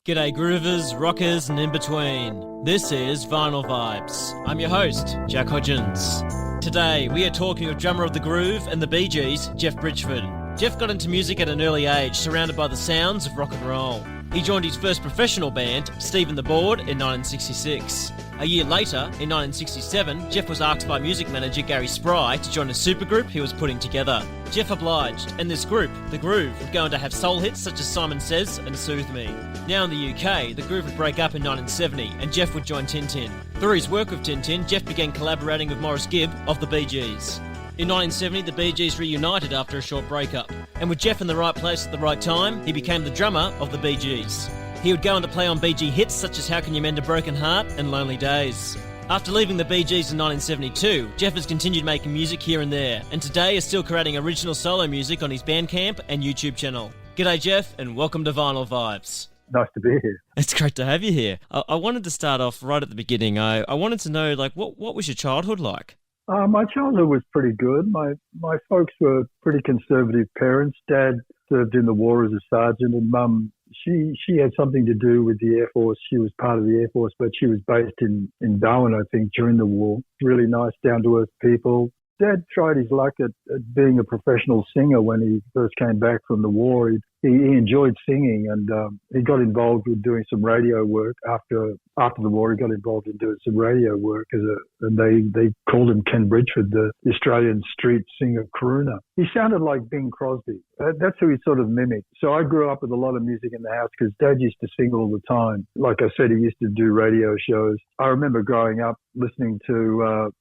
G'day groovers, rockers and in between. This is Vinyl Vibes. I'm your host, Jack Hodgins. Today we are talking with drummer of The Groove and the Bee Gees, Geoff Bridgford. Geoff got into music at an early age, surrounded by the sounds of rock and roll. He joined his first professional band, Stephen the Board, in 1966. A year later, in 1967, Geoff was asked by music manager Garry Spry to join a supergroup he was putting together. Geoff obliged, and this group, The Groove, would go on to have soul hits such as Simon Says and Soothe Me. Now in the UK, The Groove would break up in 1970, and Geoff would join Tintin. Through his work with Tintin, Geoff began collaborating with Maurice Gibb of the Bee Gees. In 1970, the Bee Gees reunited after a short breakup, and with Geoff in the right place at the right time, he became the drummer of the Bee Gees. He would go on to play on Bee Gee hits such as How Can You Mend a Broken Heart and Lonely Days. After leaving the Bee Gees in 1972, Geoff has continued making music here and there, and today is still creating original solo music on his Bandcamp and YouTube channel. G'day Geoff, and welcome to Vinyl Vibes. Nice to be here. It's great to have you here. I wanted to start off right at the beginning. I wanted to know, what was your childhood like? My childhood was pretty good. My folks were pretty conservative parents. Dad served in the war as a sergeant, and Mum, she had something to do with the Air Force. She was part of the Air Force, but she was based in Darwin, I think, during the war. Really nice, down-to-earth people. Dad tried his luck at being a professional singer when he first came back from the war. He enjoyed singing, and he got involved with doing some radio work. After the war, he got involved in doing some radio work and they called him Ken Bridgeford, the Australian street singer crooner. He sounded like Bing Crosby. That's who he sort of mimicked. So I grew up with a lot of music in the house because Dad used to sing all the time. Like I said, he used to do radio shows. I remember growing up listening to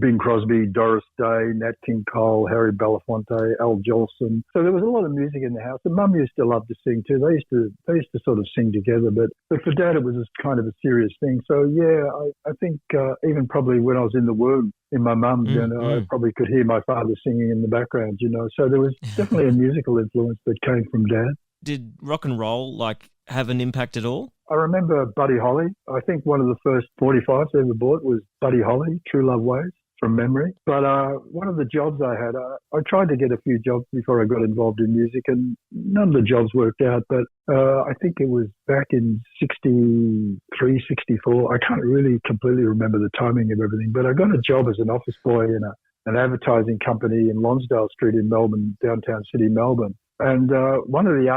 Bing Crosby, Doris Day, Nat King Cole, Harry Belafonte, Al Jolson. So there was a lot of music in the house. And Mum used to love to sing too. They used to sort of sing together, but for Dad it was kind of a serious thing. So yeah, I think even probably when I was in the womb in my mum's, I probably could hear my father singing in the background, So there was definitely a musical influence that came from Dad. Did rock and roll have an impact at all? I remember Buddy Holly. I think one of the first 45s I ever bought was Buddy Holly, True Love Ways, from memory. But one of the jobs I had, I tried to get a few jobs before I got involved in music, and none of the jobs worked out. But I think it was back in 63, 64. I can't really completely remember the timing of everything, but I got a job as an office boy in an advertising company in Lonsdale Street in Melbourne, downtown city Melbourne. And one of the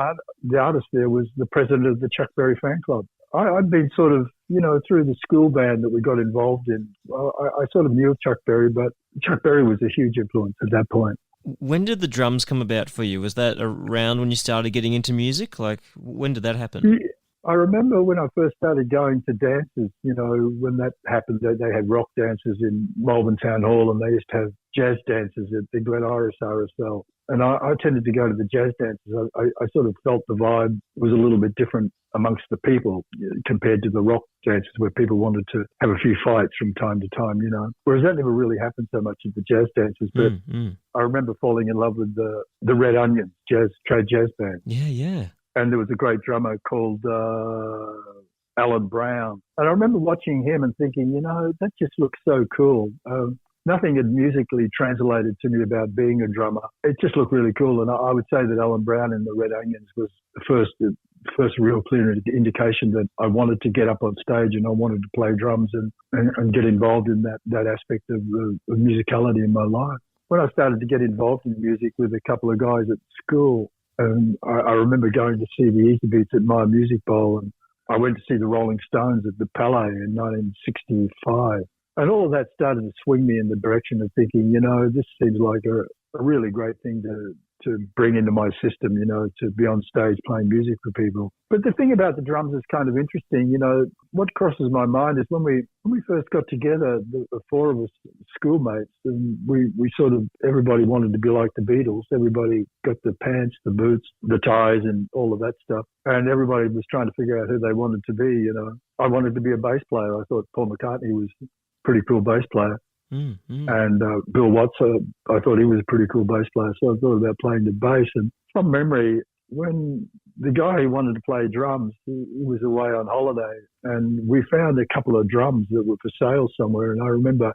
artists there was the president of the Chuck Berry fan club. I'd been sort of, through the school band that we got involved in, I sort of knew of Chuck Berry, but Chuck Berry was a huge influence at that point. When did the drums come about for you? Was that around when you started getting into music? When did that happen? I remember when I first started going to dances, when that happened, they had rock dances in Melbourne Town Hall, and they used to have jazz dances at the Glen Iris RSL. And I tended to go to the jazz dances. I sort of felt the vibe was a little bit different amongst the people compared to the rock dances where people wanted to have a few fights from time to time, Whereas that never really happened so much at the jazz dances. But I remember falling in love with the Red Onions trade jazz band. Yeah. And there was a great drummer called Alan Brown. And I remember watching him and thinking, that just looks so cool. Nothing had musically translated to me about being a drummer. It just looked really cool. And I would say that Alan Brown and the Red Onions was the first real clear indication that I wanted to get up on stage and I wanted to play drums and get involved in that aspect of musicality in my life. When I started to get involved in music with a couple of guys at school, and I remember going to see the Easy Beats at My Music Bowl, and I went to see the Rolling Stones at the Palais in 1965. And all of that started to swing me in the direction of thinking, this seems like a really great thing to bring into my system, to be on stage playing music for people. But the thing about the drums is kind of interesting. What crosses my mind is when we first got together, the four of us schoolmates, and we sort of, everybody wanted to be like the Beatles. Everybody got the pants, the boots, the ties and all of that stuff. And everybody was trying to figure out who they wanted to be, I wanted to be a bass player. I thought Paul McCartney was a pretty cool bass player. And Bill Watts, I thought he was a pretty cool bass player, so I thought about playing the bass. And from memory, when the guy who wanted to play drums, he was away on holiday, and we found a couple of drums that were for sale somewhere. And I remember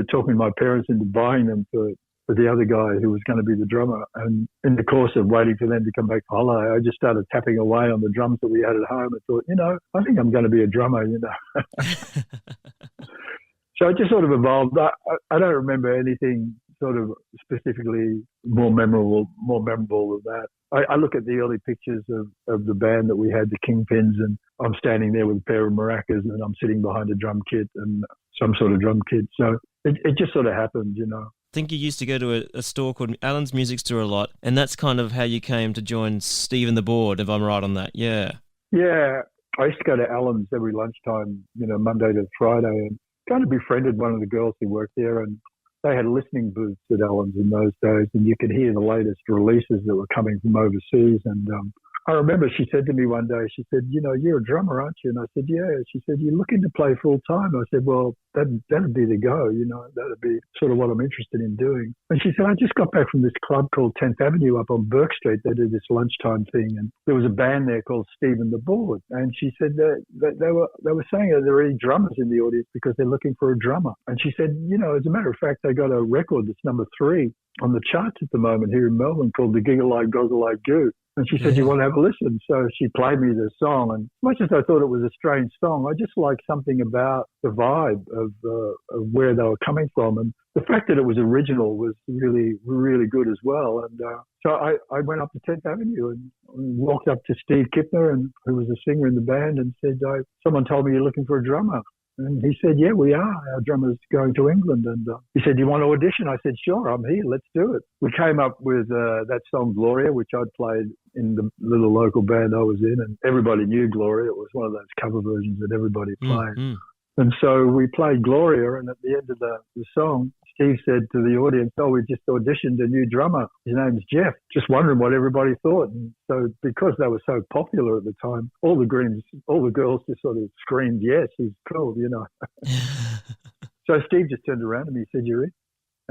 talking my parents into buying them for with the other guy who was going to be the drummer. And in the course of waiting for them to come back to holiday, I just started tapping away on the drums that we had at home and thought, I think I'm going to be a drummer, So it just sort of evolved. I don't remember anything sort of specifically more memorable than that. I look at the early pictures of the band that we had, the Kingpins, and I'm standing there with a pair of maracas and I'm sitting behind a drum kit and some sort of drum kit. So it just sort of happened, I think you used to go to a store called Alan's Music Store a lot, and that's kind of how you came to join Steve and the Board, if I'm right on that. Yeah. Yeah. I used to go to Alan's every lunchtime, Monday to Friday, and kind of befriended one of the girls who worked there, and they had listening booths at Alan's in those days, and you could hear the latest releases that were coming from overseas. And I remember she said to me one day, she said, you're a drummer, aren't you? And I said, yeah. She said, you're looking to play full time. I said, well, that'd be the go, that'd be sort of what I'm interested in doing. And she said, I just got back from this club called 10th Avenue up on Burke Street. They did this lunchtime thing, and there was a band there called Steve and the Board. And she said that they were saying that there are any drummers in the audience because they're looking for a drummer. And she said, as a matter of fact, they got a record that's number 3 on the charts at the moment here in Melbourne called the Giggle-Eyed Goo. And she said, you want to have a listen? So she played me the song. And as much as I thought it was a strange song, I just liked something about the vibe of where they were coming from. And the fact that it was original was really, really good as well. And so I went up to 10th Avenue and walked up to Steve Kipner, who was a singer in the band, and said, someone told me you're looking for a drummer. And he said, yeah, we are. Our drummer's going to England. And he said, do you want to audition? I said, sure, I'm here. Let's do it. We came up with that song, Gloria, which I'd played in the little local band I was in. And everybody knew Gloria. It was one of those cover versions that everybody played. Mm-hmm. And so we played Gloria. And at the end of the song, Steve said to the audience, we just auditioned a new drummer. His name's Geoff. Just wondering what everybody thought. And so because they were so popular at the time, all the girls just sort of screamed, yes, he's cool, So Steve just turned around to me and said, you're in.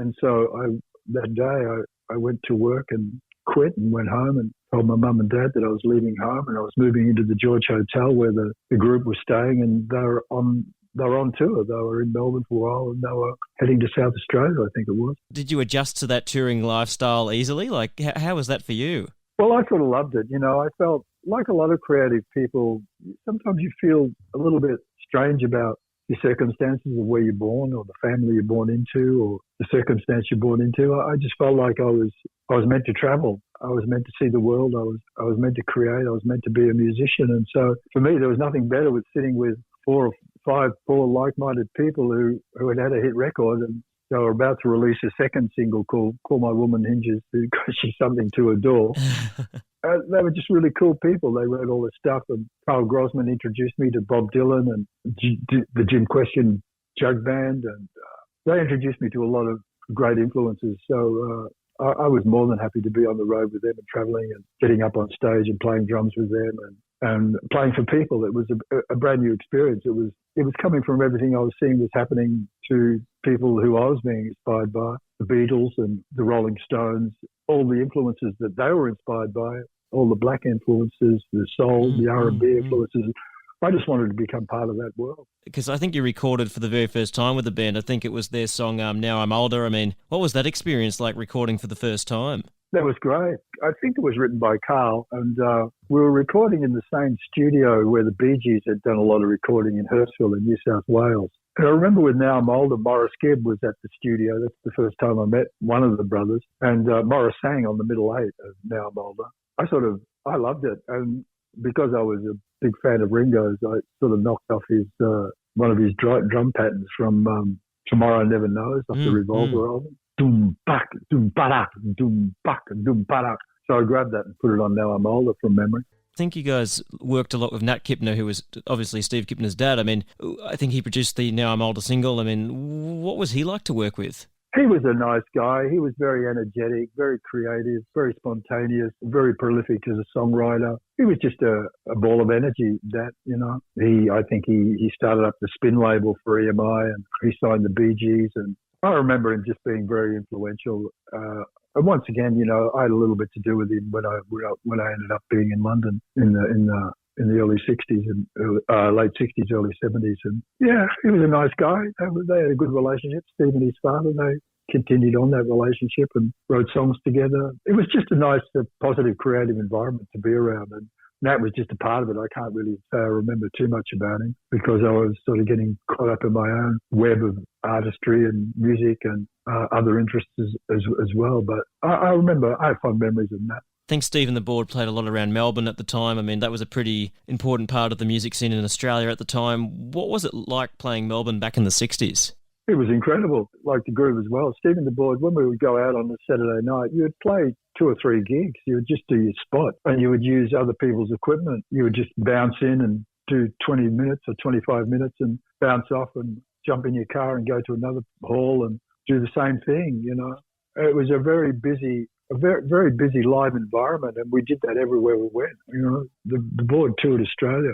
And so that day I went to work and quit and went home and told my mum and dad that I was leaving home and I was moving into the George Hotel where the group was staying, and they were on tour. They were in Melbourne for a while and they were heading to South Australia, I think it was. Did you adjust to that touring lifestyle easily? Like, how was that for you? Well, I sort of loved it. I felt like a lot of creative people, sometimes you feel a little bit strange about the circumstances of where you're born or the family you're born into or the circumstance you're born into. I just felt like I was meant to travel. I was meant to see the world. I was meant to create. I was meant to be a musician. And so for me, there was nothing better with sitting with 4 or 5 like-minded people who had a hit record, and they were about to release a second single called Call My Woman Hinges because she's something to adore. They were just really cool people. They wrote all this stuff, and Carl Grossman introduced me to Bob Dylan and the Jim Question Jug Band, and they introduced me to a lot of great influences. So I was more than happy to be on the road with them and travelling and getting up on stage and playing drums with them and playing for people. It was a brand new experience. It was coming from everything I was seeing was happening to people who I was being inspired by, the Beatles and the Rolling Stones, all the influences that they were inspired by, all the black influences, the soul, the R&B influences. I just wanted to become part of that world. Because I think you recorded for the very first time with the band. I think it was their song, Now I'm Older. I mean, what was that experience like recording for the first time? That was great. I think it was written by Carl, and we were recording in the same studio where the Bee Gees had done a lot of recording in Hurstville in New South Wales. And I remember with Now I'm Older, Morris Gibb was at the studio. That's the first time I met one of the brothers. And Morris sang on the middle 8 of Now I'm Older. I loved it. And because I was a big fan of Ringo's, I sort of knocked off one of his drum patterns from Tomorrow Never Knows off the Revolver album. Doom, bak, doom, badak, doom, bak, doom, badak. So I grabbed that and put it on Now I'm Older from memory. I think you guys worked a lot with Nat Kipner, who was obviously Steve Kipner's dad. I mean, I think he produced the Now I'm Older single. I mean, what was he like to work with? He was a nice guy. He was very energetic, very creative, very spontaneous, very prolific as a songwriter. He was just a ball of energy, that, I think he started up the Spin label for EMI and he signed the Bee Gees. And I remember him just being very influential. And once again, I had a little bit to do with him when I ended up being in London in the early 60s and late 60s, early 70s. And yeah, he was a nice guy. They had a good relationship, Steve and his father. They continued on that relationship and wrote songs together. It was just a nice, positive, creative environment to be around. And Nat was just a part of it. I can't really say I remember too much about him because I was sort of getting caught up in my own web of artistry and music and other interests as well. But I remember, I have fond memories of Nat. I think Steve and the Board played a lot around Melbourne at the time. I mean, that was a pretty important part of the music scene in Australia at the time. What was it like playing Melbourne back in the 60s? It was incredible, like the Groove as well. Steve and the Board, when we would go out on a Saturday night, you would play 2 or 3 gigs. You would just do your spot and you would use other people's equipment. You would just bounce in and do 20 minutes or 25 minutes and bounce off and jump in your car and go to another hall and do the same thing, you know. It was a very busy live environment, and we did that everywhere we went. You know, the Board toured Australia,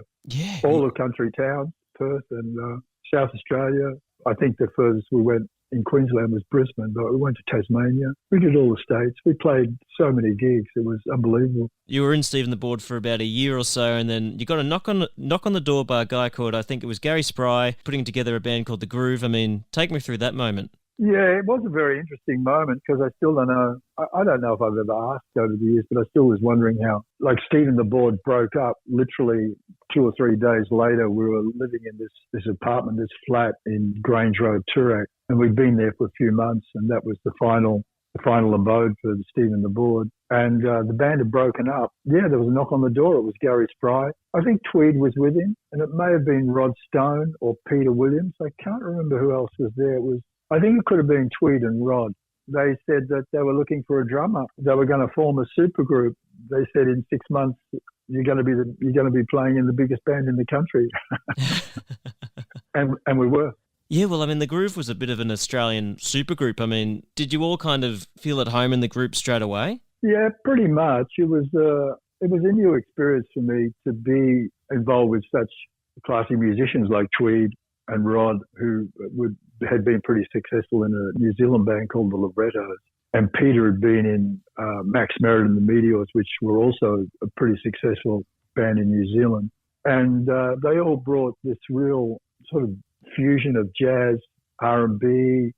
all the country towns, Perth and South Australia. I think the furthest we went in Queensland was Brisbane, but we went to Tasmania. We did all the states. We played so many gigs; it was unbelievable. You were in Steve and the Board for about a year or so, and then you got a knock on the door by a guy called, I think it was Garry Spry, putting together a band called The Groove. I mean, take me through that moment. Yeah, it was a very interesting moment because I still don't know. I don't know if I've ever asked over the years, but I still was wondering how, like, Steve and the Board broke up literally 2 or 3 days later. We were living in this apartment, this flat in Grange Road, Toorak, and we'd been there for a few months, and that was the final abode for Steve and the Board. And the band had broken up. Yeah, there was a knock on the door. It was Garry Spry. I think Tweed was with him, and it may have been Rod Stone or Peter Williams. I can't remember who else was there. I think it could have been Tweed and Rod. They said that they were looking for a drummer. They were going to form a supergroup. They said in 6 months you're going to be playing in the biggest band in the country, and we were. Yeah, well, I mean, the Groove was a bit of an Australian supergroup. I mean, did you all kind of feel at home in the group straight away? Yeah, pretty much. It was a new experience for me to be involved with such classy musicians like Tweed and Rod, who had been pretty successful in a New Zealand band called the Librettos. And Peter had been in Max Merritt and the Meteors, which were also a pretty successful band in New Zealand. And they all brought this real sort of fusion of jazz, R&B,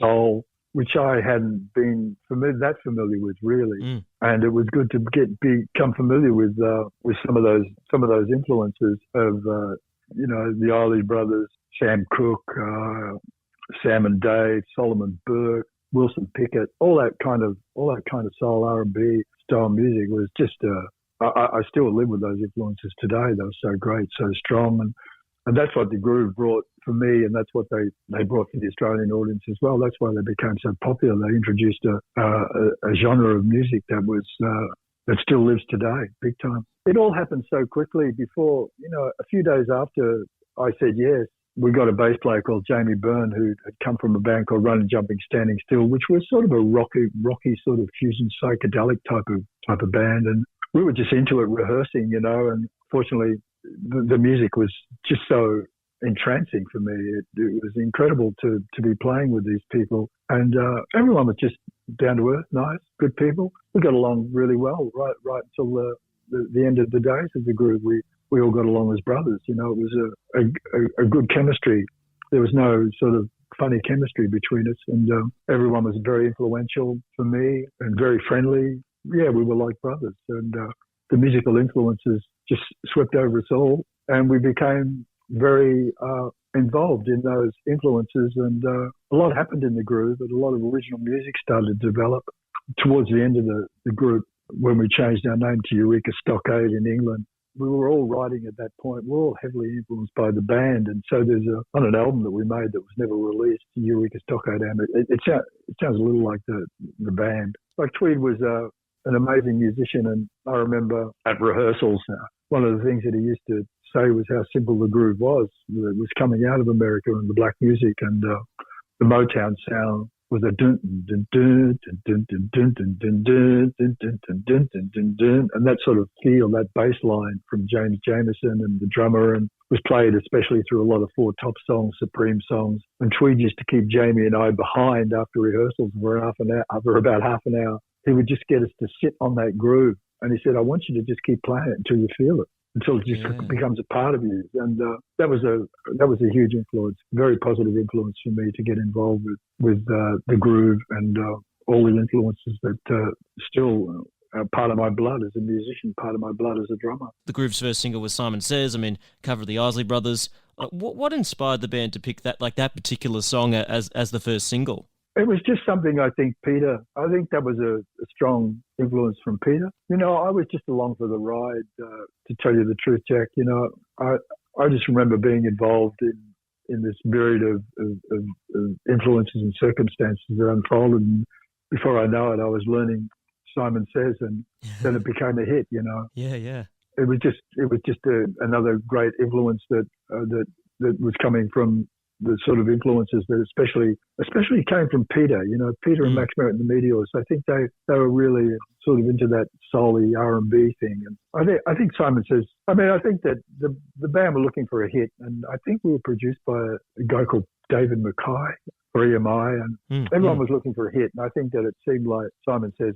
soul, which I hadn't been that familiar with, really. And it was good to become familiar with some of those influences of the Isley Brothers, Sam Cooke, Sam and Dave, Solomon Burke, Wilson Pickett, all that kind of soul R&B style music was just. I still live with those influences today. They were so great, so strong, and that's what the Groove brought for me, and that's what they brought for the Australian audience as well. That's why they became so popular. They introduced a genre of music that still lives today, big time. It all happened so quickly. Before, a few days after I said yes, we got a bass player called Jamie Byrne who had come from a band called Running, Jumping, Standing Still, which was sort of a rocky sort of fusion psychedelic type of band, and we were just into it, rehearsing, and fortunately the music was just so entrancing for me. It was incredible to be playing with these people, and everyone was just down to earth, nice, good people. We got along really well right until the end of the days of the Groove. We all got along as brothers. It was a good chemistry. There was no sort of funny chemistry between us, and everyone was very influential for me and very friendly. Yeah, we were like brothers, and the musical influences just swept over us all, and we became very involved in those influences, and a lot happened in the Groove, and a lot of original music started to develop towards the end of the group when we changed our name to Eureka Stockade in England. We were all writing at that point. We're all heavily influenced by the band, and so there's on an album that we made that was never released, Eureka Stockade. It sounds a little like the band. Like Tweed was an amazing musician, and I remember at rehearsals, one of the things that he used to say was how simple the Groove was. It was coming out of America and the black music, and the Motown sound was a dun dun dun dun dun dun dun dun dun dun dun dun dun dun dun, and that sort of feel, that bass line from James Jamerson and the drummer, and was played especially through a lot of Four Top songs, Supreme songs. And Tweed used to keep Jamie and I behind after rehearsals for about half an hour. He would just get us to sit on that groove, and he said, "I want you to just keep playing it until you feel it." until it just becomes a part of you. And that was a huge influence, very positive influence for me to get involved with the groove and all the influences that still part of my blood as a musician, part of my blood as a drummer. The Groove's first single was Simon Says. I mean, cover of the Isley Brothers. What inspired the band to pick that particular song as the first single? It was just something I think that was a strong influence from Peter. You know, I was just along for the ride, to tell you the truth, Jack. You know, I just remember being involved in this myriad of influences and circumstances that unfolded. And before I know it, I was learning Simon Says, and then it became a hit, you know. Yeah. It was just another great influence that was coming from the sort of influences that especially came from Peter. You know, Peter and Max Merritt and the Meteors. I think they were really sort of into that soul-y R&B thing. And I think Simon Says. I mean, I think that the band were looking for a hit, and I think we were produced by a guy called David Mackay for EMI, and everyone was looking for a hit. And I think that it seemed like Simon Says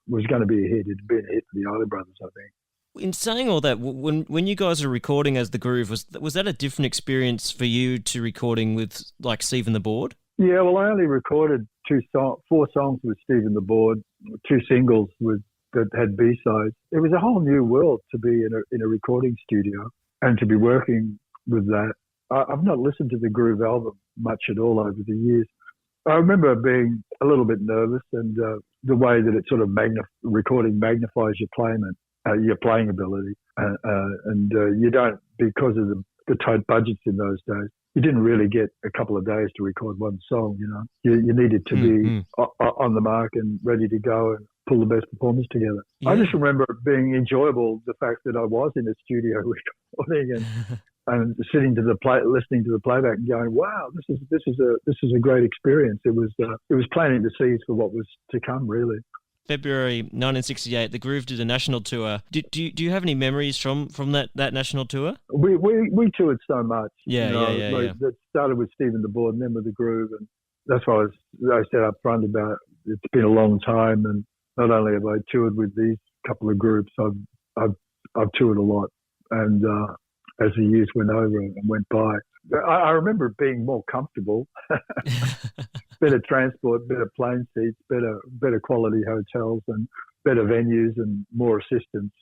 was going to be a hit. It'd been a hit for the Isley Brothers, I think. In saying all that, when you guys are recording as the Groove, was that a different experience for you to recording with like Steve and the Board? Yeah, well, I only recorded 4 songs with Steve and the Board, 2 singles that had B-sides. It was a whole new world to be in a recording studio and to be working with that. I've not listened to the Groove album much at all over the years. I remember being a little bit nervous, and the way that it sort of recording magnifies your playing ability, and you don't, because of the tight budgets in those days, you didn't really get a couple of days to record one song. You know, you needed to be on the mark and ready to go and pull the best performance together. Yeah. I just remember it being enjoyable, the fact that I was in a studio recording and sitting listening to the playback and going, "Wow, this is a great experience." It was planting the seeds for what was to come, really. February 1968, the Groove did a national tour. Do you have any memories from that national tour? We toured so much. Yeah. That started with Steve and the Board, and then with the Groove, and that's why I said up front about it's been a long time, and not only have I toured with these couple of groups, I've toured a lot, and as the years went over and went by, I remember being more comfortable. Better transport, better plane seats, better quality hotels, and better venues, and more assistance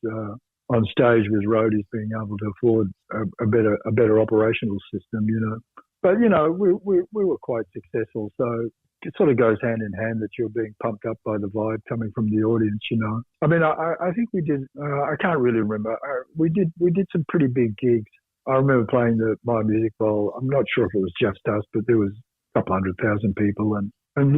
on stage with roadies being able to afford a better operational system, you know. But you know, we were quite successful, so it sort of goes hand in hand that you're being pumped up by the vibe coming from the audience, you know. I mean, I think we did. I can't really remember. We did some pretty big gigs. I remember playing the My Music Bowl. I'm not sure if it was just us, but there was a couple 100,000 people, and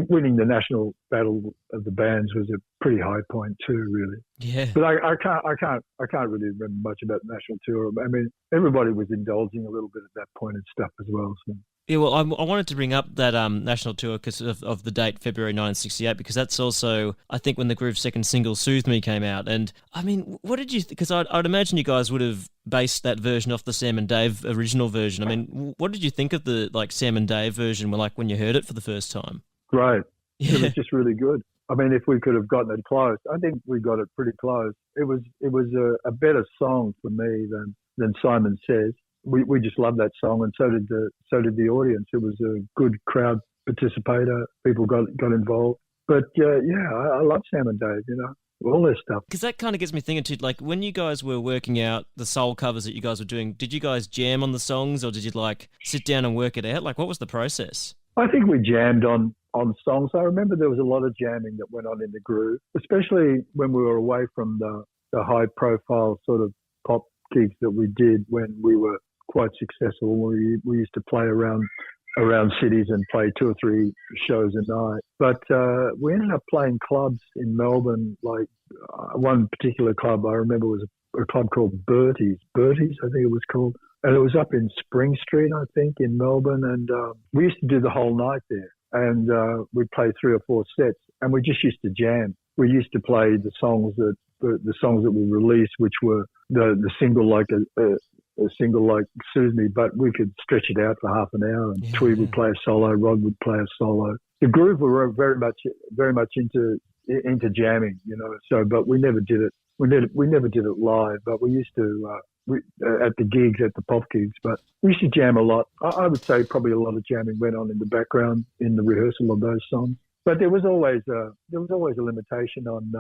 winning the national battle of the bands was a pretty high point too, really. Yeah. But I can't really remember much about the national tour. I mean, everybody was indulging a little bit at that point and stuff as well. So. Yeah, well, I wanted to bring up that national tour because of the date, February 1968, because that's also, I think, when the Groove's second single, Soothe Me, came out. And, I mean, what did you... Because I'd imagine you guys would have based that version off the Sam and Dave original version. I mean, what did you think of the, Sam and Dave version when you heard it for the first time? Great. Yeah. It was just really good. I mean, if we could have gotten it close, I think we got it pretty close. It was a better song for me than Simon Says. We just loved that song, and so did the audience. It was a good crowd participator. People got involved. But I love Sam and Dave. You know, all their stuff. Because that kind of gets me thinking too. Like when you guys were working out the soul covers that you guys were doing, did you guys jam on the songs, or did you sit down and work it out? Like, what was the process? I think we jammed on songs. I remember there was a lot of jamming that went on in the Groove, especially when we were away from the high-profile sort of pop gigs that we did when we were quite successful. We used to play around cities and play 2 or 3 shows a night. But we ended up playing clubs in Melbourne. Like one particular club I remember was a club called Bertie's, I think it was called. And it was up in Spring Street, I think, in Melbourne. And we used to do the whole night there. And we'd play 3 or 4 sets, and we just used to jam. We used to play the songs that we released, which were the single like a single like Soothe Me, but we could stretch it out for half an hour. And Tweed would play a solo, Rod would play a solo. The Groove were very much into jamming, you know. So, but we never did it. We never did it live, but we used to at the gigs, at the pop gigs. But we used to jam a lot. I would say probably a lot of jamming went on in the background in the rehearsal of those songs. But there was always a limitation on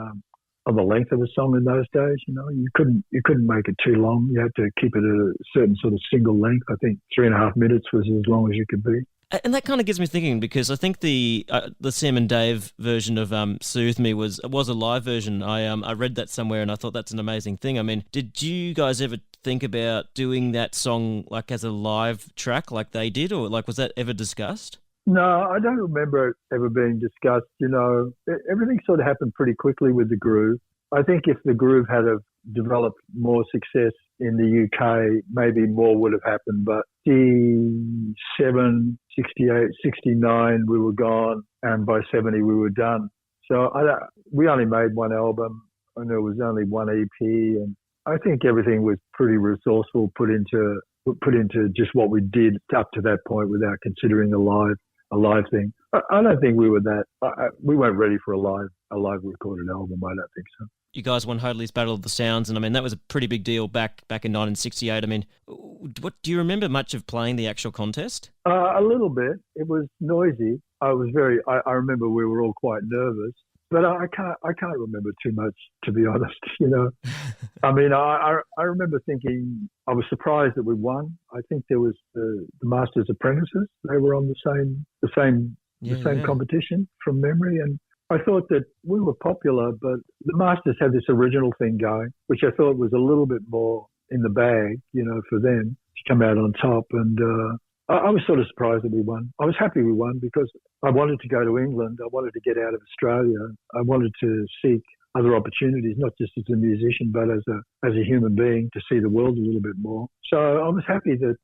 the length of a song in those days. You know, you couldn't make it too long. You had to keep it at a certain sort of single length. I think 3.5 minutes was as long as you could be. And that kind of gets me thinking, because I think the Sam and Dave version of "Soothe Me" was a live version. I read that somewhere, and I thought that's an amazing thing. I mean, did you guys ever think about doing that song like as a live track, like they did, or like was that ever discussed? No, I don't remember it ever being discussed. You know, everything sort of happened pretty quickly with the Groove. I think if the Groove had have developed more success in the UK, maybe more would have happened. But 67, 68, 69, we were gone, and by 70 we were done. So we only made one album, and there was only one EP, and I think everything was pretty resourceful put into just what we did up to that point without considering a live thing. I don't think we were we weren't ready for a live recorded album. I don't think so. You guys won Hoadley's Battle of the Sounds, and I mean that was a pretty big deal back in 1968. I mean, what do you remember much of playing the actual contest? A little bit. It was noisy. I remember we were all quite nervous, but I can't remember too much, to be honest. You know, I mean, I remember thinking I was surprised that we won. I think there was the Masters Apprentices. They were on the same competition from memory, and I thought that we were popular, but the Masters had this original thing going, which I thought was a little bit more in the bag, you know, for them to come out on top. And I was sort of surprised that we won. I was happy we won because I wanted to go to England. I wanted to get out of Australia. I wanted to seek other opportunities, not just as a musician, but as a human being, to see the world a little bit more. So I was happy that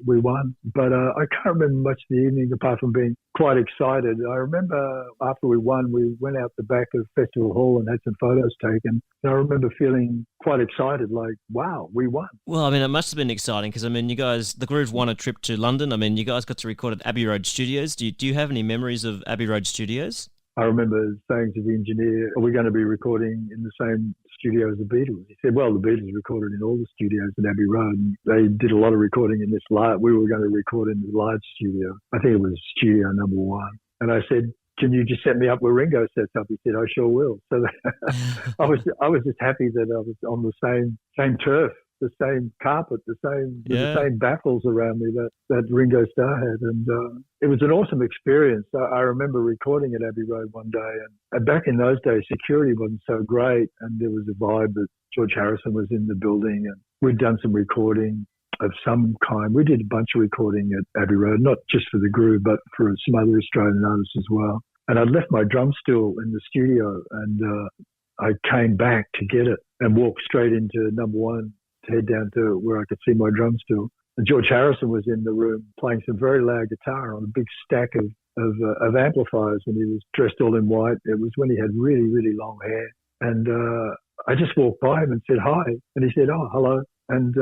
we won, but I can't remember much of the evening apart from being quite excited. I remember after we won, we went out the back of Festival Hall and had some photos taken. And I remember feeling quite excited, like, wow, we won. Well, I mean, it must have been exciting because, I mean, you guys, the Groove won a trip to London. I mean, you guys got to record at Abbey Road Studios. Do you have any memories of Abbey Road Studios? I remember saying to the engineer, are we going to be recording in the same studio as the Beatles? He said, well, the Beatles recorded in all the studios at Abbey Road. And they did a lot of recording in this large. We were going to record in the large studio. I think it was studio number 1. And I said, can you just set me up where Ringo sets up? He said, I sure will. So I was just happy that I was on the same turf, the same carpet, the same baffles around me that Ringo Starr had. And it was an awesome experience. I remember recording at Abbey Road one day, and back in those days, security wasn't so great, and there was a vibe that George Harrison was in the building, and we'd done some recording of some kind. We did a bunch of recording at Abbey Road, not just for the Groove, but for some other Australian artists as well. And I'd left my drum stool in the studio, and I came back to get it and walked straight into number 1 to head down to where I could see my drum stool. And George Harrison was in the room playing some very loud guitar on a big stack of amplifiers, and he was dressed all in white. It was when he had really, really long hair. And I just walked by him and said hi. And he said, oh, hello. And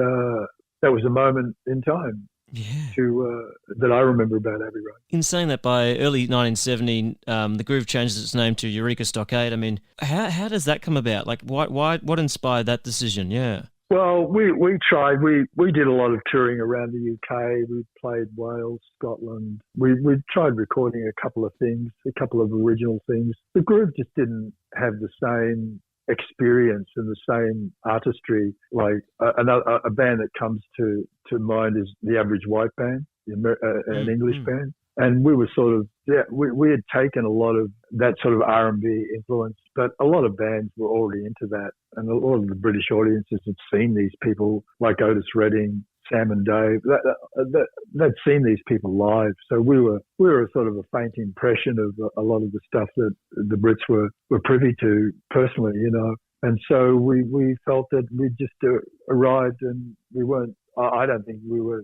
that was a moment in time. That I remember about Abbey Road. In saying that, by early 1970, the Groove changes its name to Eureka Stockade. I mean, how does that come about? Like, what inspired that decision? Yeah. Well, we tried. We did a lot of touring around the UK. We played Wales, Scotland. We tried recording a couple of things, a couple of original things. The Groove just didn't have the same experience and the same artistry. Like a band that comes to mind is the Average White Band, an English band. And we were sort of, we had taken a lot of that sort of R&B influence, but a lot of bands were already into that. And a lot of the British audiences had seen these people like Otis Redding, Sam and Dave. They'd seen these people live. So we were sort of a faint impression of a lot of the stuff that the Brits were privy to personally, you know. And so we felt that we'd just arrived, and we weren't, I don't think we were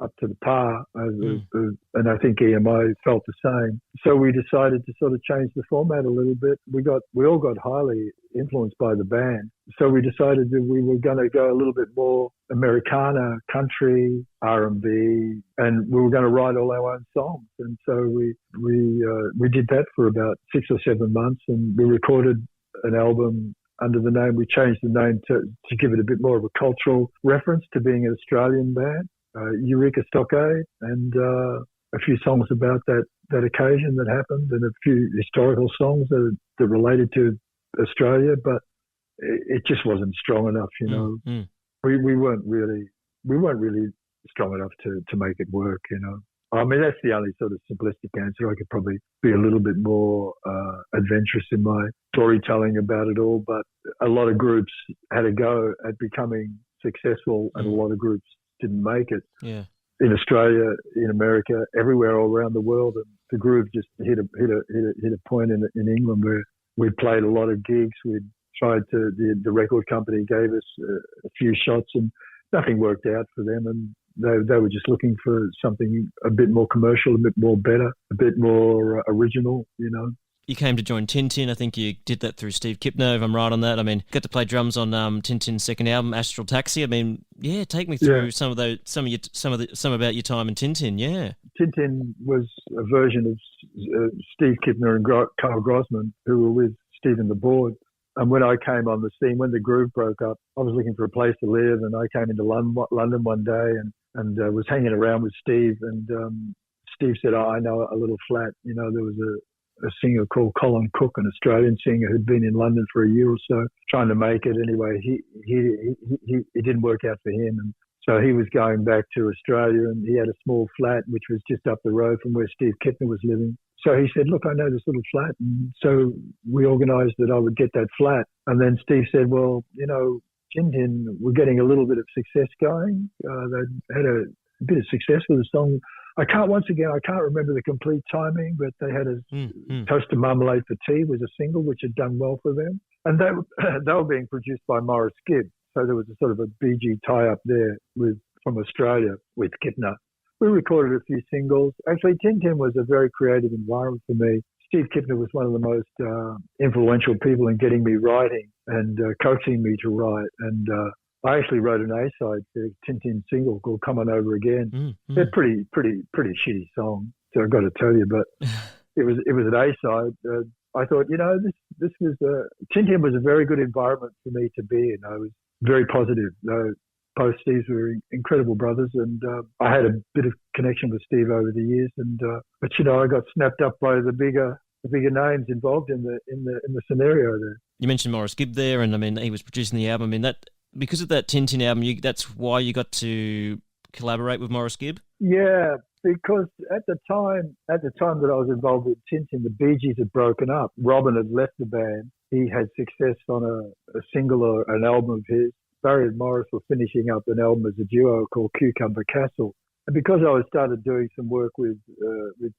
up to the par, and I think EMI felt the same. So we decided to sort of change the format a little bit. We all got highly influenced by the band. So we decided that we were going to go a little bit more Americana, country, R&B, and we were going to write all our own songs. And so we did that for about 6 or 7 months, and we recorded an album under the name. We changed the name to give it a bit more of a cultural reference to being an Australian band. Eureka Stockade, and a few songs about that occasion that happened, and a few historical songs that related to Australia, but it just wasn't strong enough, you know. We weren't really strong enough to make it work, you know. I mean, that's the only sort of simplistic answer. I could probably be a little bit more adventurous in my storytelling about it all, but a lot of groups had a go at becoming successful, and a lot of groups didn't make it. Yeah. In Australia, in America, everywhere all around the world, and the groove just hit a point in England where we played a lot of gigs. We'd tried to, the record company gave us a few shots, and nothing worked out for them, and they were just looking for something a bit more commercial, a bit more better, a bit more original, you know. You came to join Tintin. I think you did that through Steve Kipner, if I'm right on that. I mean, got to play drums on Tintin's second album, Astral Taxi. I mean, yeah, take me through some about your time in Tintin. Yeah, Tintin was a version of Steve Kipner and Carl Grossman, who were with Steve and the Board. And when I came on the scene, when the groove broke up, I was looking for a place to live, and I came into London one day and was hanging around with Steve, and Steve said, I know a little flat. You know, there was a singer called Colin Cook, an Australian singer who'd been in London for a year or so, trying to make it. Anyway, it didn't work out for him, and so he was going back to Australia, and he had a small flat which was just up the road from where Steve Kipner was living. So he said, look, I know this little flat. And so we organised that I would get that flat. And then Steve said, well, you know, Tintin, we're getting a little bit of success going. They had a bit of success with the song. I can't remember the complete timing, but they had a Toast to Marmalade for Tea was a single which had done well for them. And they were being produced by Morris Gibb. So there was a sort of a Bee Gee tie-up there from Australia with Kipner. We recorded a few singles. Actually, Tintin was a very creative environment for me. Steve Kipner was one of the most influential people in getting me writing and coaching me to write. And I actually wrote an A-side for a Tintin single called Come On Over Again. They're pretty shitty song, so I've got to tell you, but it was an A-side. I thought, you know, this was Tintin was a very good environment for me to be in. I was very positive. Both Steves were incredible brothers, and I had a bit of connection with Steve over the years. And but you know, I got snapped up by the bigger names involved in the scenario there. You mentioned Morris Gibb there, and I mean, he was producing the album. I mean, that because of that Tintin album, that's why you got to collaborate with Morris Gibb. Yeah, because at the time that I was involved with Tintin, the Bee Gees had broken up. Robin had left the band. He had success on a single or an album of his. Barry and Morris were finishing up an album as a duo called Cucumber Castle. And because I started doing some work with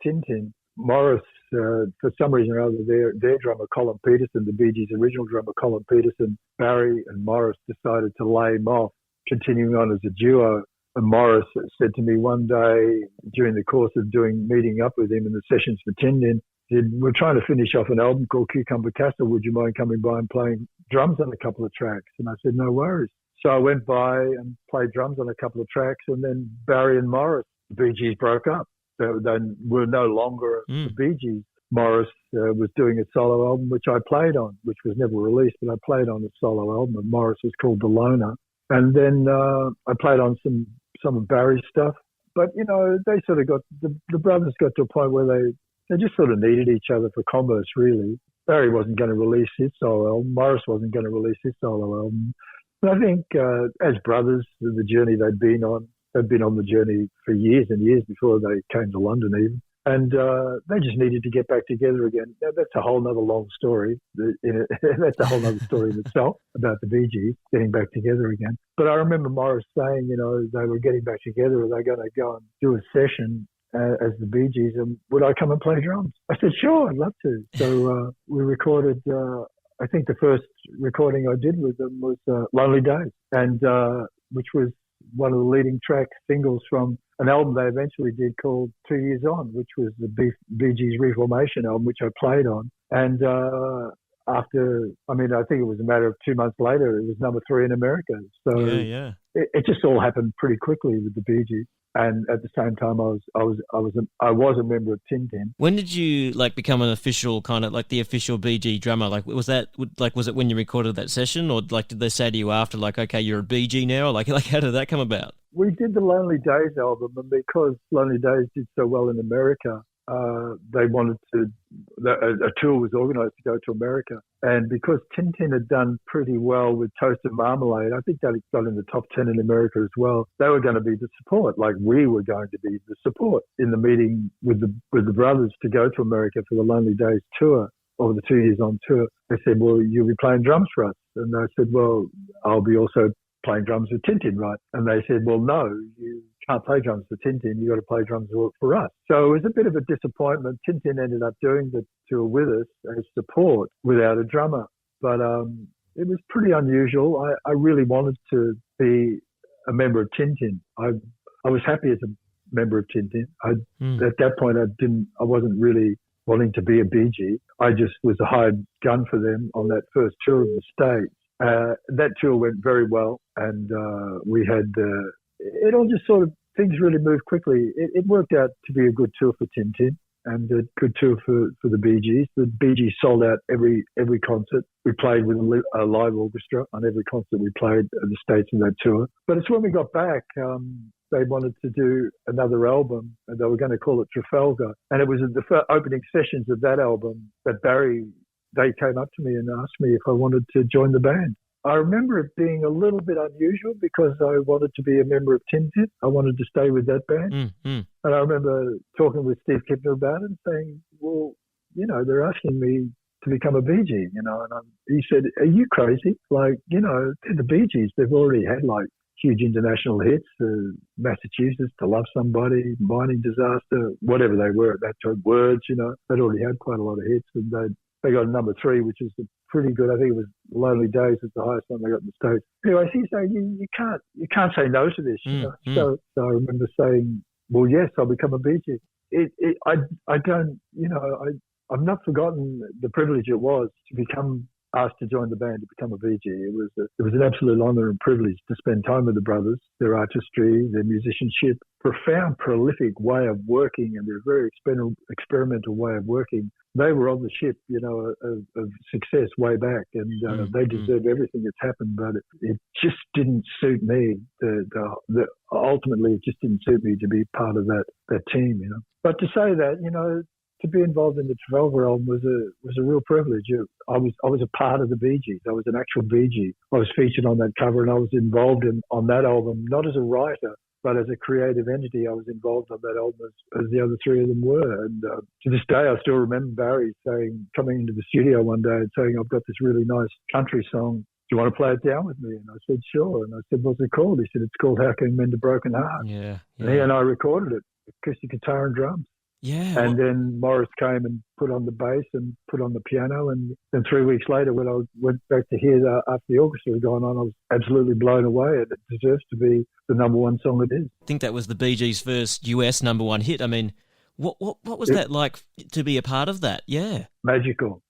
Tintin, Morris, for some reason or other, their drummer, Colin Peterson, the Bee Gees' original drummer, Colin Peterson, Barry and Morris decided to lay him off, continuing on as a duo. And Morris said to me one day during the course of meeting up with him in the sessions for Tintin, we're trying to finish off an album called Cucumber Castle. Would you mind coming by and playing drums on a couple of tracks? And I said, no worries. So I went by and played drums on a couple of tracks, and then Barry and Morris, the Bee Gees, broke up. So they were no longer the Bee Gees. Morris was doing a solo album, which I played on, which was never released, but I played on a solo album, and Morris was called The Loner. And then I played on some of Barry's stuff. But, you know, they sort of the brothers got to a point where they just sort of needed each other for commerce, really. Barry wasn't going to release his solo album. Morris wasn't going to release his solo album. But I think as brothers, the journey they'd been on the journey for years and years before they came to London even. And they just needed to get back together again. That's a whole nother long story. That's a whole other story in itself about the Bee Gees getting back together again. But I remember Morris saying, you know, they were getting back together and they're going to go and do a session as the Bee Gees, and would I come and play drums? I said, sure, I'd love to. So we recorded, I think the first recording I did with them was Lonely Days, and which was one of the leading track singles from an album they eventually did called 2 Years On, which was the Bee Gees Reformation album, which I played on. And I think it was a matter of 2 months later, it was number 3 in America. So yeah. it just all happened pretty quickly with the Bee Gees. And at the same time, I was a member of Tin Tin. When did you become an official kind of the official BG drummer? Was it when you recorded that session, or did they say to you after okay, you're a BG now? Or how did that come about? We did the Lonely Days album, and because Lonely Days did so well in America, they wanted a tour was organised to go to America. And because Tin Tin had done pretty well with Toast and Marmalade, I think they got in the top 10 in America as well. They were going to be the support, like we were going to be the support in the meeting with the brothers to go to America for the Lonely Days tour, over the 2 years on tour. They said, well, you'll be playing drums for us. And I said, well, I'll be also playing drums with Tin Tin, right? And they said, well, no, you can't play drums for Tin Tin. You got to play drums for us. So it was a bit of a disappointment. Tin Tin ended up doing the tour with us as support without a drummer. But it was pretty unusual. I really wanted to be a member of Tin Tin. I was happy as a member of Tin Tin. At that point, I wasn't really wanting to be a Bee Gee. I just was a hired gun for them on that first tour of the States. That tour went very well, and we had it all just sort of, things really moved quickly. It worked out to be a good tour for Tin Tin and a good tour for the Bee Gees. The Bee Gees sold out every concert. We played with a live orchestra on every concert we played at the States in that tour. But it's when we got back, they wanted to do another album, and they were going to call it Trafalgar. And it was at the opening sessions of that album that they came up to me and asked me if I wanted to join the band. I remember it being a little bit unusual because I wanted to be a member of Tin Tin. I wanted to stay with that band. And I remember talking with Steve Kipner about it and saying, well, they're asking me to become a Bee Gee, and he said, are you crazy? They're the Bee Gees. They've already had huge international hits, Massachusetts, To Love Somebody, Mining Disaster, whatever they were at that time, Words, they'd already had quite a lot of hits, and they got number 3, which is pretty good. I think it was Lonely Days was the highest one they got in the States. Anyway, he's saying you can't say no to this. So I remember saying, well, yes, I'll become a Bee Gee. I've not forgotten the privilege it was to become asked to join the band, to become a Bee Gee. It was an absolute honour and privilege to spend time with the brothers, their artistry, their musicianship, profound, prolific way of working, and their very experimental way of working. They were on the ship, of success way back, and they deserve everything that's happened. But it just didn't suit me. Ultimately, it just didn't suit me to be part of that team. But to say that, to be involved in the Trafalgar album was a real privilege. I was a part of the Bee Gees. I was an actual Bee Gee. I was featured on that cover, and I was involved on that album, not as a writer, but as a creative entity. I was involved on that album as the other 3 of them were. And to this day, I still remember Barry coming into the studio one day and saying, I've got this really nice country song. Do you want to play it down with me? And I said, sure. And I said, what's it called? He said, it's called How Can Mend a Broken Heart. Yeah. And he and I recorded it, acoustic guitar and drums. Yeah. And then Morris came and put on the bass and put on the piano. And then 3 weeks later, when I went back to hear after the orchestra had gone on, I was absolutely blown away. And it deserves to be the number 1 song it is. I think that was the Bee Gees' first US number 1 hit. I mean, what was that like to be a part of that? Yeah. Magical.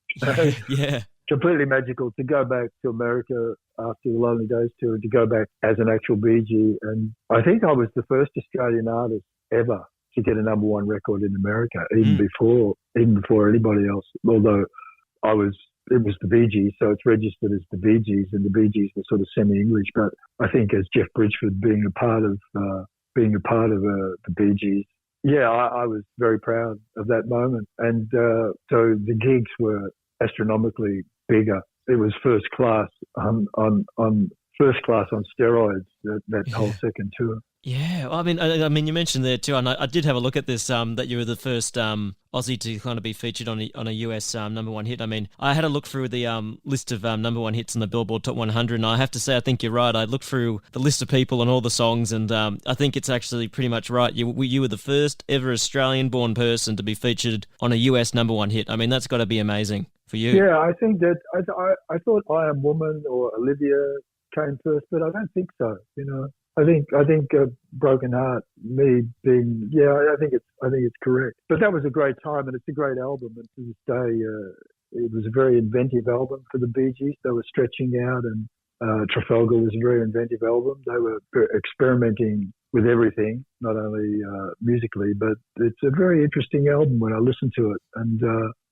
Yeah. Completely magical to go back to America after the Lonely Days tour, and to go back as an actual Bee Gee. And I think I was the first Australian artist ever to get a number 1 record in America, even before anybody else. Although it was the Bee Gees, so it's registered as the Bee Gees, and the Bee Gees were sort of semi-English. But I think as Geoff Bridgford being a part of the Bee Gees, I was very proud of that moment. And so the gigs were astronomically bigger. It was first class on steroids. That whole second tour. Yeah, I mean, you mentioned there too, and I did have a look at this. That you were the first Aussie to kind of be featured on a US number 1 hit. I mean, I had a look through the list of number 1 hits in the Billboard Top 100, and I have to say, I think you're right. I looked through the list of people and all the songs, and I think it's actually pretty much right. You were the first ever Australian-born person to be featured on a US number 1 hit. I mean, that's got to be amazing for you. Yeah, I think that I thought I Am Woman or Olivia came first, but I don't think so. I think Broken Heart, I think it's correct. But that was a great time, and it's a great album. And to this day, it was a very inventive album for the Bee Gees. They were stretching out, and Trafalgar was a very inventive album. They were experimenting with everything, not only musically, but it's a very interesting album when I listen to it. And,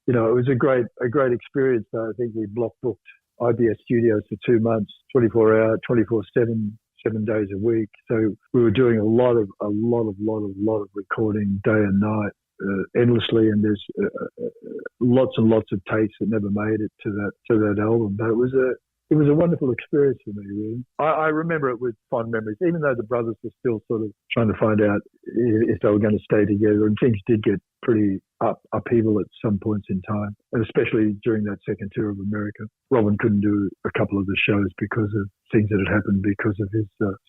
it was a great experience. I think we block booked IBS Studios for 2 months, 24-hour, 24/7, 7 days a week. So we were doing a lot of recording day and night, endlessly. And there's lots and lots of takes that never made it to that album. But it was a wonderful experience for me, really. I remember it with fond memories, even though the brothers were still sort of trying to find out if they were going to stay together, and things did get pretty upheaval at some points in time, and especially during that second tour of America. Robin couldn't do a couple of the shows because of things that had happened because of his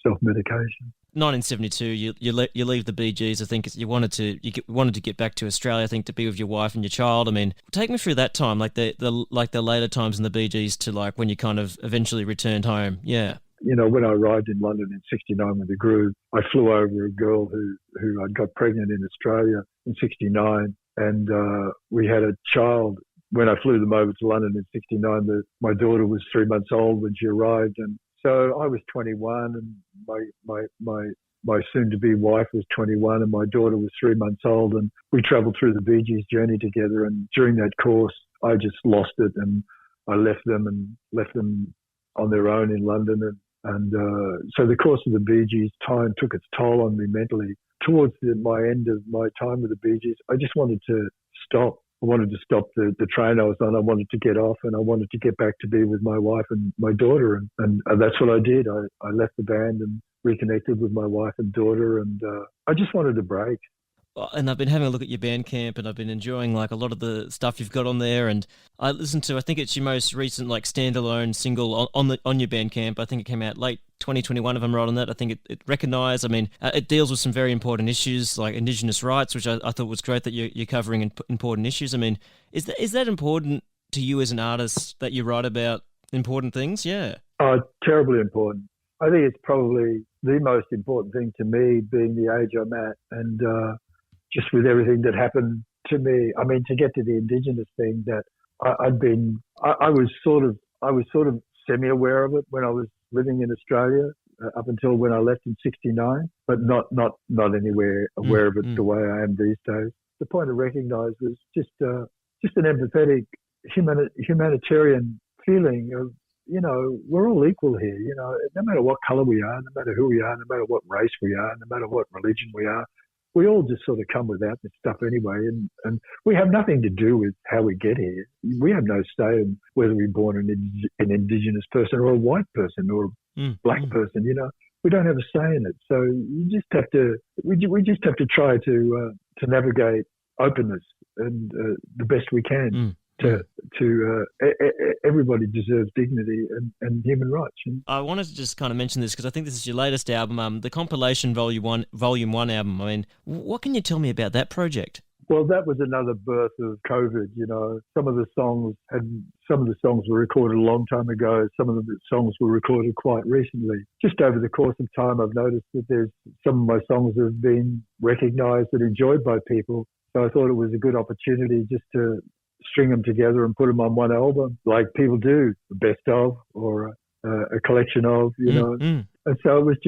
self-medication. 1972, you leave the Bee Gees. I think you wanted to get back to Australia. I think to be with your wife and your child. I mean, take me through that time, like the later times in the Bee Gees to like when you kind of eventually returned home. Yeah. When I arrived in London in '69 with the Groove, I flew over a girl who I'd got pregnant in Australia in '69, and we had a child. When I flew them over to London in '69, my daughter was 3 months old when she arrived, and so I was 21, and my soon-to-be wife was 21, and my daughter was 3 months old, and we travelled through the Bee Gees journey together. And during that course, I just lost it, and I left them on their own in London, and so the course of the Bee Gees time took its toll on me mentally. Towards my end of my time with the Bee Gees, I just wanted to stop. I wanted to stop the train I was on. I wanted to get off, and I wanted to get back to be with my wife and my daughter. And that's what I did. I left the band and reconnected with my wife and daughter, and I just wanted a break. And I've been having a look at your Bandcamp, and I've been enjoying like a lot of the stuff you've got on there. And I listened to, I think it's your most recent like standalone single on your Bandcamp. I think it came out late 2021, if I'm right on that. I think it recognised. I mean, it deals with some very important issues like Indigenous rights, which I thought was great that you're covering important issues. I mean, is that important to you as an artist that you write about important things? Yeah. Oh, terribly important. I think it's probably the most important thing to me, being the age I'm at, and just with everything that happened to me. I mean, to get to the Indigenous thing, that I was sort of semi-aware of it when I was living in Australia up until when I left in '69, but not anywhere aware of it the way I am these days. The point to recognise was just an empathetic humanitarian feeling of, we're all equal here. No matter what colour we are, no matter who we are, no matter what race we are, no matter what religion we are, we all just sort of come without this stuff anyway, and we have nothing to do with how we get here. We have no say in whether we're born an Indigenous person or a white person or a black person. We don't have a say in it. So you just have to. We just have to try to navigate openness and the best we can. Everybody deserves dignity and human rights. I wanted to just kind of mention this because I think this is your latest album, the compilation Volume 1 album. I mean, what can you tell me about that project? Well, that was another birth of COVID. Some of the songs were recorded a long time ago. Some of the songs were recorded quite recently. Just over the course of time, I've noticed that some of my songs have been recognised and enjoyed by people. So I thought it was a good opportunity just to string them together and put them on one album, like people do, the best of or a collection of, And so it was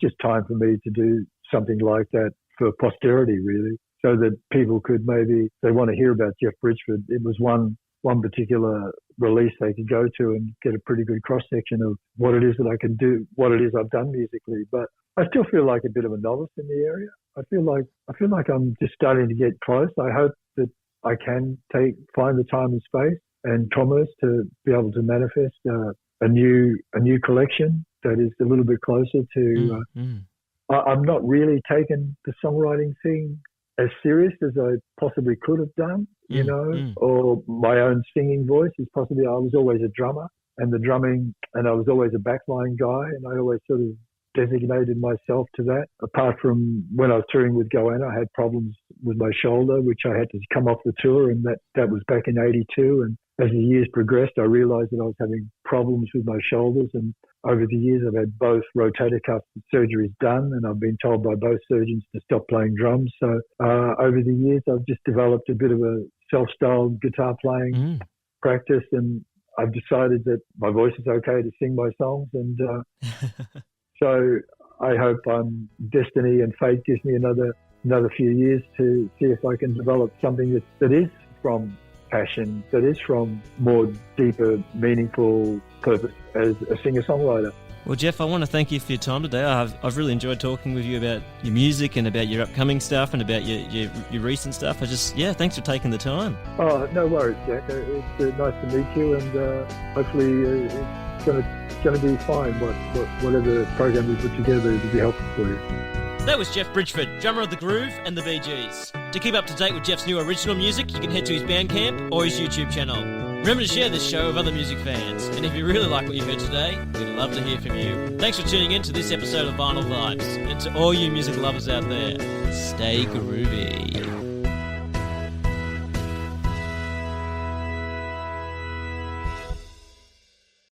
just time for me to do something like that for posterity, really, so that people could maybe, they want to hear about Geoff Bridgford. It was one particular release they could go to and get a pretty good cross section of what it is that I can do, what it is I've done musically. But I still feel like a bit of a novice in the area. I feel like I'm just starting to get close. I hope that I can find the time and space and commerce to be able to manifest a new collection that is a little bit closer to. I'm not really taking the songwriting thing as serious as I possibly could have done, or my own singing voice is possibly. I was always a drummer, and the drumming, and I was always a backline guy, and I always sort of designated myself to that. Apart from when I was touring with Goanna, I had problems with my shoulder, which I had to come off the tour, and that was back in '82. And as the years progressed, I realised that I was having problems with my shoulders, and over the years I've had both rotator cuff surgeries done, and I've been told by both surgeons to stop playing drums. So over the years I've just developed a bit of a self-styled guitar playing practice, and I've decided that my voice is okay to sing my songs, and so I hope destiny and fate gives me another few years to see if I can develop something that is from passion, that is from more deeper, meaningful purpose as a singer-songwriter. Well, Geoff, I want to thank you for your time today. I've really enjoyed talking with you about your music and about your upcoming stuff and about your recent stuff. Thanks for taking the time. Oh, no worries, Jack. It's nice to meet you, and hopefully it's going to be fine. Whatever program we put together will be helpful for you. That was Geoff Bridgford, drummer of The Groove and the Bee Gees. To keep up to date with Geoff's new original music, you can head to his Bandcamp or his YouTube channel. Remember to share this show with other music fans, and if you really like what you heard today, we'd love to hear from you. Thanks for tuning in to this episode of Vinyl Vibes, and to all you music lovers out there, stay groovy.